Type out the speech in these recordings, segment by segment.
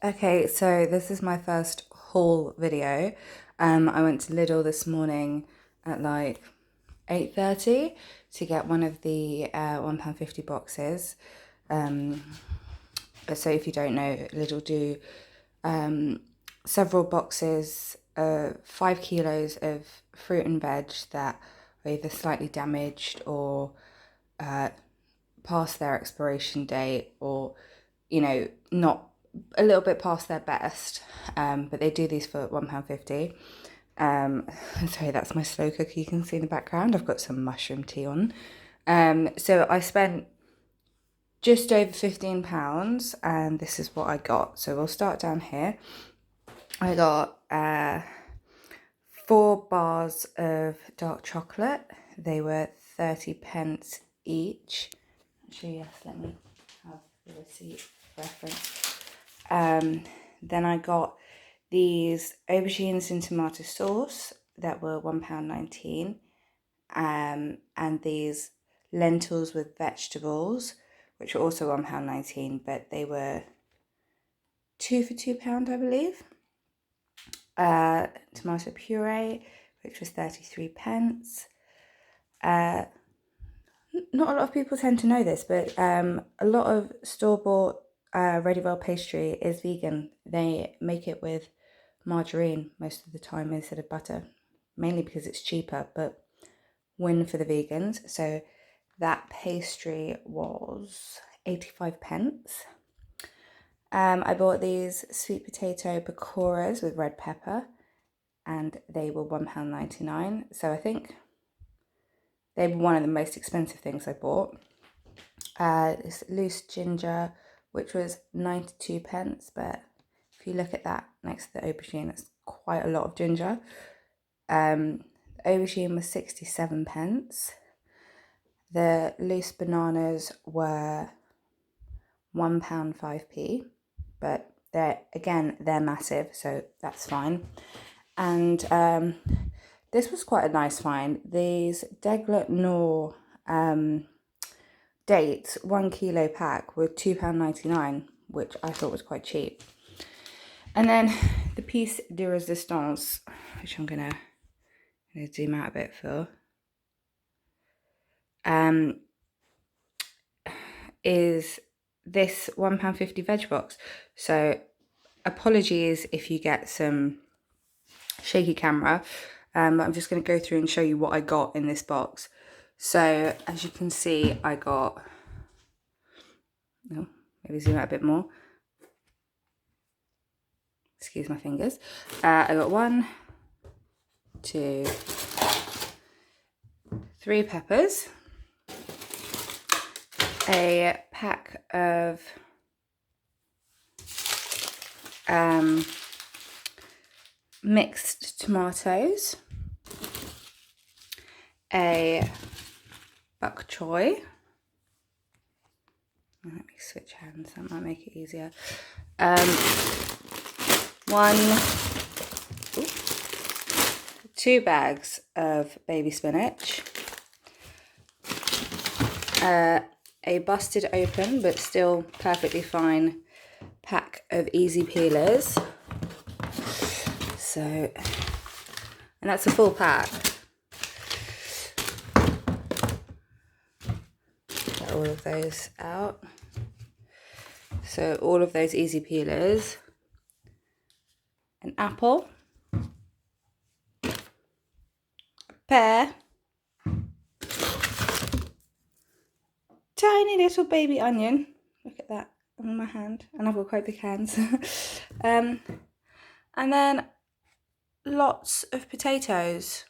Okay, so this is my first haul video. I went to Lidl this morning at like 8:30 to get one of the £1.50 boxes. Um, so if you don't know, Lidl do several boxes, 5 kilos of fruit and veg that are either slightly damaged or past their expiration date, or not a little bit past their best, but they do these for £1.50. Sorry, that's my slow cooker you can see in the background. I've got some mushroom tea on. So I spent just over £15, and this is what I got. So we'll start down here. I got 4 bars of dark chocolate. They were 30p each. Actually, yes, let me have the receipt reference. Then I got these aubergines in tomato sauce that were £1.19, and these lentils with vegetables, which were also £1.19, but they were 2 for £2, I believe. Tomato puree, which was 33p. Not a lot of people tend to know this, but a lot of store-bought ready roll pastry is vegan. They make it with margarine most of the time instead of butter, mainly because it's cheaper, but win for the vegans. So that pastry was 85p. I bought these sweet potato pakoras with red pepper, and they were £1.99. So I think they were one of the most expensive things I bought. This loose ginger, which was 92p, but if you look at that next to the aubergine, it's quite a lot of ginger. Aubergine was 67p. The loose bananas were £1.05, but they're massive, so that's fine. And this was quite a nice find. These Deglet Nor dates, 1 kilo pack, were £2.99, which I thought was quite cheap. And then the piece de resistance, which I'm gonna zoom out a bit for, is this £1.50 veg box. So apologies if you get some shaky camera, but I'm just going to go through and show you what I got in this box. So as you can see, I got, maybe zoom out a bit more, excuse my fingers. I got 1, 2, 3 peppers, a pack of mixed tomatoes, a bok choy. Let me switch hands, that might make it easier. 2 bags of baby spinach, a busted open but still perfectly fine pack of easy peelers. So, and that's a full pack. Get all of those out. So all of those easy peelers. An apple, a pear, tiny little baby onion. Look at that on my hand, and I've got quite big hands. And then lots of potatoes.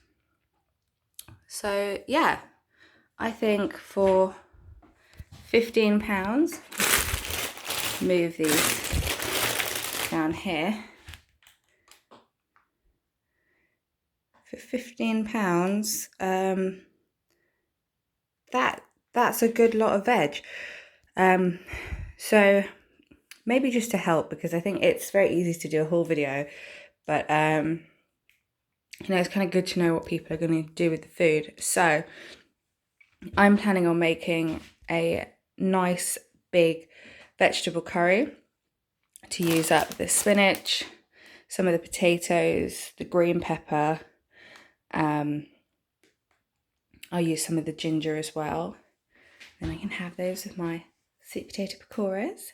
So yeah, I think for £15, move these down here. For £15, that's a good lot of veg. So maybe just to help, because I think it's very easy to do a haul video, but it's kind of good to know what people are going to do with the food. So I'm planning on making a nice big vegetable curry to use up the spinach, some of the potatoes, the green pepper. I'll use some of the ginger as well. Then I can have those with my sweet potato pakoras.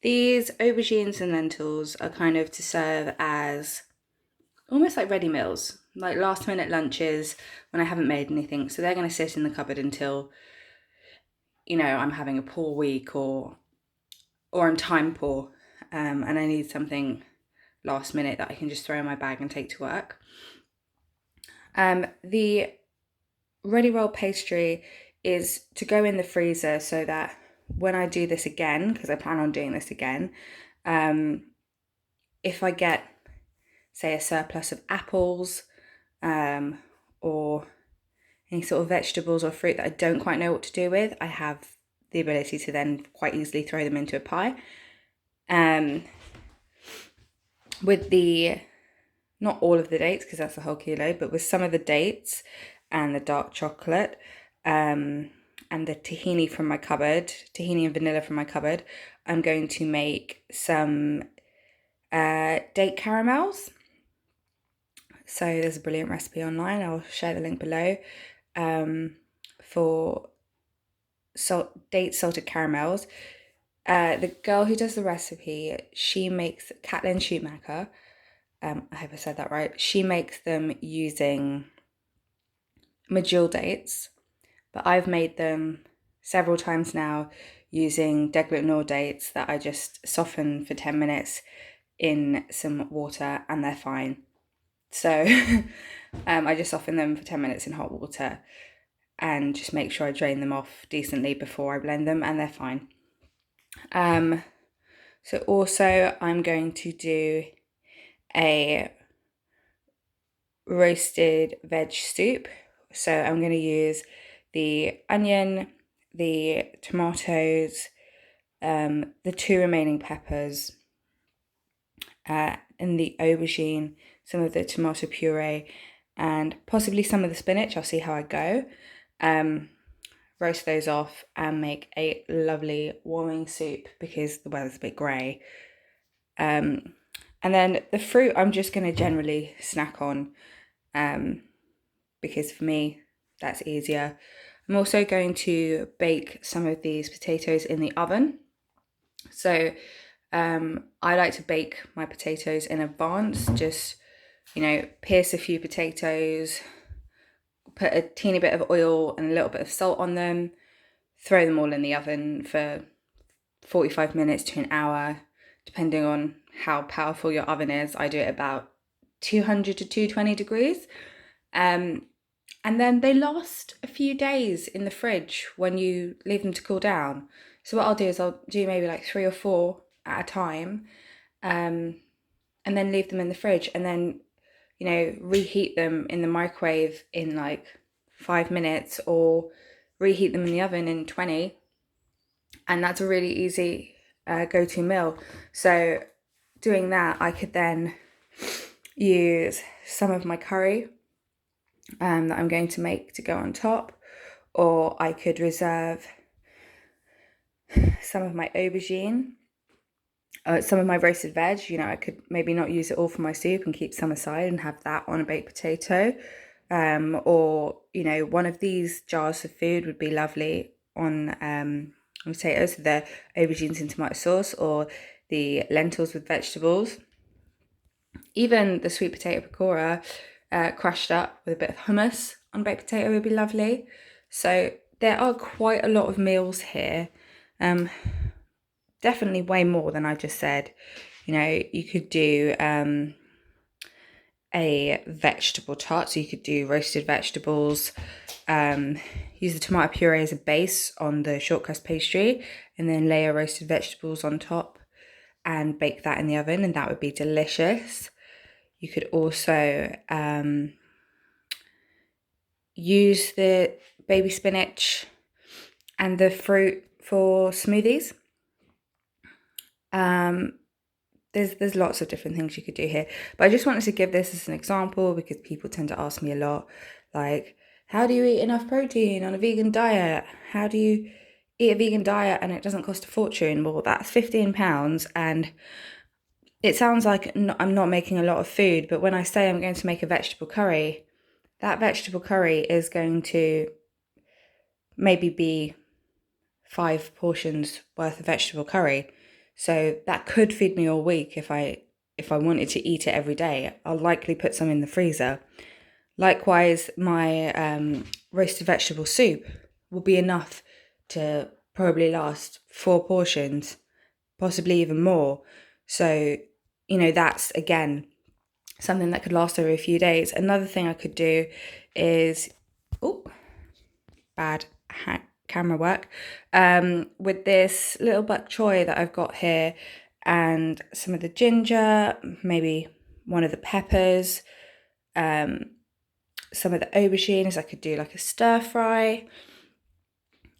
These aubergines and lentils are kind of to serve as almost like ready meals, like last minute lunches when I haven't made anything. So they're going to sit in the cupboard until, you know, I'm having a poor week or I'm time poor, and I need something last minute that I can just throw in my bag and take to work. The ready roll pastry is to go in the freezer so that when I do this again, because I plan on doing this again, if I get, say, a surplus of apples or any sort of vegetables or fruit that I don't quite know what to do with, I have the ability to then quite easily throw them into a pie. With not all of the dates, because that's a whole kilo, but with some of the dates and the dark chocolate and the tahini from my cupboard, tahini and vanilla from my cupboard, I'm going to make some date caramels. So there's a brilliant recipe online. I'll share the link below for date salted caramels. The girl who does the recipe, she makes Caitlin Shoemaker. I hope I said that right. She makes them using medjool dates, but I've made them several times now using deglet dates that I just soften for 10 minutes in some water and they're fine. So I just soften them for 10 minutes in hot water and just make sure I drain them off decently before I blend them and they're fine. So also I'm going to do a roasted veg soup. So I'm going to use the onion, the tomatoes, the 2 remaining peppers, and the aubergine, some of the tomato puree, and possibly some of the spinach. I'll see how I go. Roast those off and make a lovely warming soup because the weather's a bit grey. And then the fruit I'm just going to generally snack on because for me that's easier. I'm also going to bake some of these potatoes in the oven. So I like to bake my potatoes in advance, just, you know, pierce a few potatoes, put a teeny bit of oil and a little bit of salt on them, throw them all in the oven for 45 minutes to an hour, depending on how powerful your oven is. I do it about 200 to 220 degrees. And then they last a few days in the fridge when you leave them to cool down. So what I'll do is I'll do maybe like 3 or 4 at a time, and then leave them in the fridge and then, you know, reheat them in the microwave in like 5 minutes or reheat them in the oven in 20. And that's a really easy go-to meal. So doing that, I could then use some of my curry that I'm going to make to go on top, or I could reserve some of my aubergine, some of my roasted veg. You know, I could maybe not use it all for my soup and keep some aside and have that on a baked potato. Or, you know, one of these jars of food would be lovely on potatoes, so the aubergines in tomato sauce, or the lentils with vegetables. Even the sweet potato pakora crushed up with a bit of hummus on baked potato would be lovely. So there are quite a lot of meals here. Definitely way more than I just said. You know, you could do a vegetable tart, so you could do roasted vegetables, use the tomato puree as a base on the short crust pastry, and then layer roasted vegetables on top and bake that in the oven, and that would be delicious. You could also use the baby spinach and the fruit for smoothies. There's lots of different things you could do here, but I just wanted to give this as an example because people tend to ask me a lot, like, how do you eat enough protein on a vegan diet? How do you eat a vegan diet and it doesn't cost a fortune. Well, that's £15, and it sounds like I'm not making a lot of food, but when I say I'm going to make a vegetable curry, that vegetable curry is going to maybe be 5 portions worth of vegetable curry. So that could feed me all week if I wanted to eat it every day. I'll likely put some in the freezer. Likewise, my roasted vegetable soup will be enough to probably last 4 portions, possibly even more. So, that's again something that could last over a few days. Another thing I could do is, bad camera work, with this little bok choy that I've got here, and some of the ginger, maybe one of the peppers, some of the aubergines. I could do like a stir fry,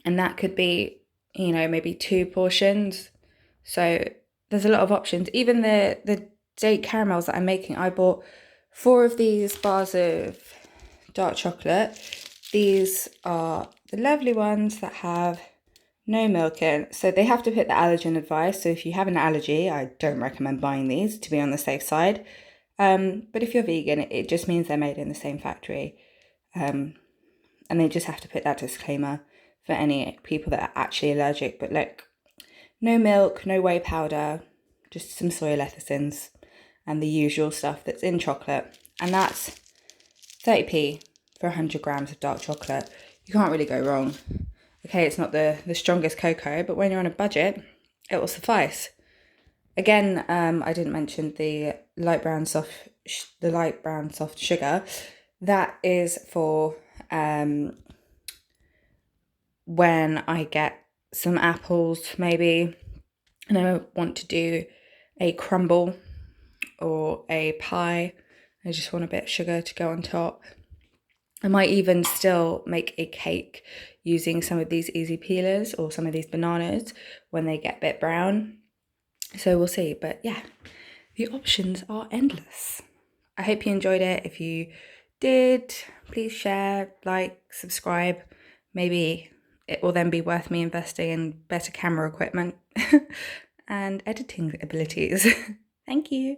and that could be, maybe 2 portions. So there's a lot of options. Even the date caramels that I'm making, I bought 4 of these bars of dark chocolate. These are the lovely ones that have no milk in. So they have to put the allergen advice. So if you have an allergy, I don't recommend buying these, to be on the safe side. But if you're vegan, it just means they're made in the same factory. And they just have to put that disclaimer for any people that are actually allergic. But look, no milk, no whey powder, just some soy lecithins and the usual stuff that's in chocolate. And that's 30p for 100 grams of dark chocolate. You can't really go wrong. Okay, it's not the strongest cocoa, but when you're on a budget, it will suffice. Again, I didn't mention the light brown soft sugar. That is for when I get some apples maybe, and I want to do a crumble or a pie. I just want a bit of sugar to go on top. I might even still make a cake using some of these easy peelers or some of these bananas when they get a bit brown. So we'll see. But yeah, the options are endless. I hope you enjoyed it. If you did, please share, like, subscribe. Maybe it will then be worth me investing in better camera equipment and editing abilities. Thank you.